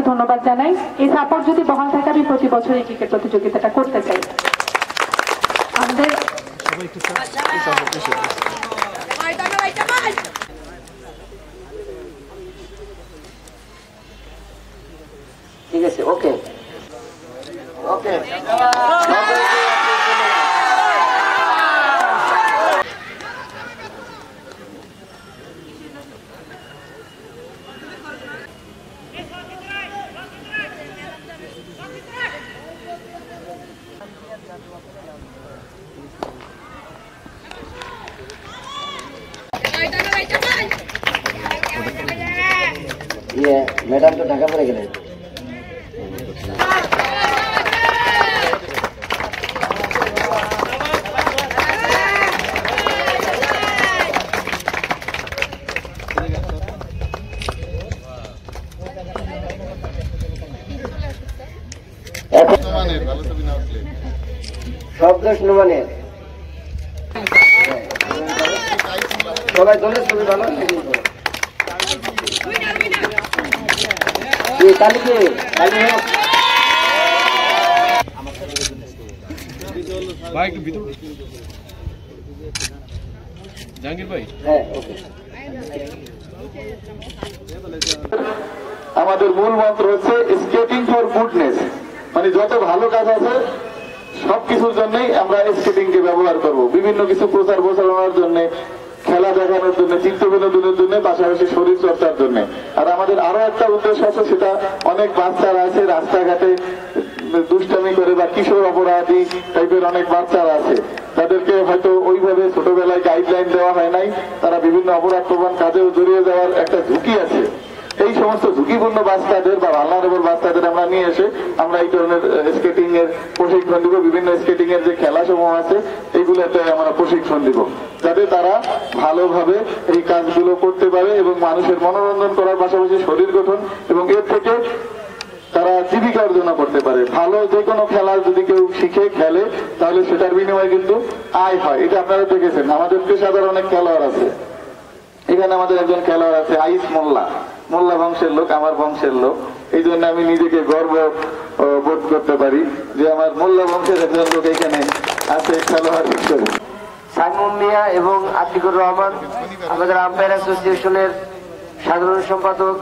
ধন্যবাদ জানাই। এই সাপোর্ট যদি বহাল থাকে আমি প্রতি বছর এই ক্রিকেট প্রতিযোগিতাটা করতে চাই। আমাদের ঠিক আছে, ওকে ওকে। ম্যাডাম তো ঢাকা পড়ে গেলেন। শব্দ নুমানের সবাই দলের ছবি ভালো কালকে জাহাঙ্গীর ভাই, হ্যাঁ ওকে। আমাদের মূল মন্ত্র হচ্ছে স্কেটিং ফর গুডনেস, মানে যত ভালো কাজ আছে সবকিছুর জন্যই আমরা স্কেটিং কে ব্যবহার করব, বিভিন্ন কিছু প্রচার প্রচারণার জন্য, খেলা দেখানোর জন্য, চিত্ত বিনোদনের জন্য, পাশাপাশি শরীর চর্চার জন্য। আর আমাদের আরো একটা উদ্দেশ্য আছে, সেটা অনেক বাচ্চারা আছে রাস্তাঘাটে দুষ্টামি করে বা কিশোর অপরাধী টাইপের অনেক বাচ্চারা আছে, তাদেরকে হয়তো ওইভাবে ছোটবেলায় গাইডলাইন দেওয়া হয় নাই, তারা বিভিন্ন অপরাধ প্রবণ কাজেও জড়িয়ে যাওয়ার একটা ঝুঁকি আছে। এই সমস্ত ঝুঁকিপূর্ণ বাচ্চাদের বা ভালনারেবল বাচ্চাদের আমরা নিয়ে এসে আমরা এই ধরনের স্কেটিং এর প্রশিক্ষণ দিব, বিভিন্ন স্কেটিং এর যে খেলা সমূহ আছে এইগুলোতে আমরা প্রশিক্ষণ দিব, যাতে তারা ভালোভাবে এই কাজগুলো করতে পারে এবং মানুষের মনোরঞ্জন করার পাশাপাশি শরীর গঠন এবং এর থেকে তারা জীবিকা অর্জন করতে পারে। ভালো যে কোনো খেলা যদি কেউ শিখে খেলে তাহলে সেটার বিনিময়ে কিন্তু আয় হয়। এটা আপনারা দেখেছেন, আমাদের পেশাদার অনেক খেলোয়াড় আছে। এখানে আমাদের একজন খেলোয়াড় আছে আইস মোল্লা, মোল্লা বংশের লোক, আমার বংশের লোক। এই জন্য আমি নিজেকে গর্ব বোধ করতে পারি যে আমার মোল্লা বংশের একজন লোক এখানে আছে খেলোয়াড় হিসেবে। সাইমুন মিয়া এবং আতিকুর রহমান আমাদের আম্পায়ার অ্যাসোসিয়েশনের সাধারণ সম্পাদক।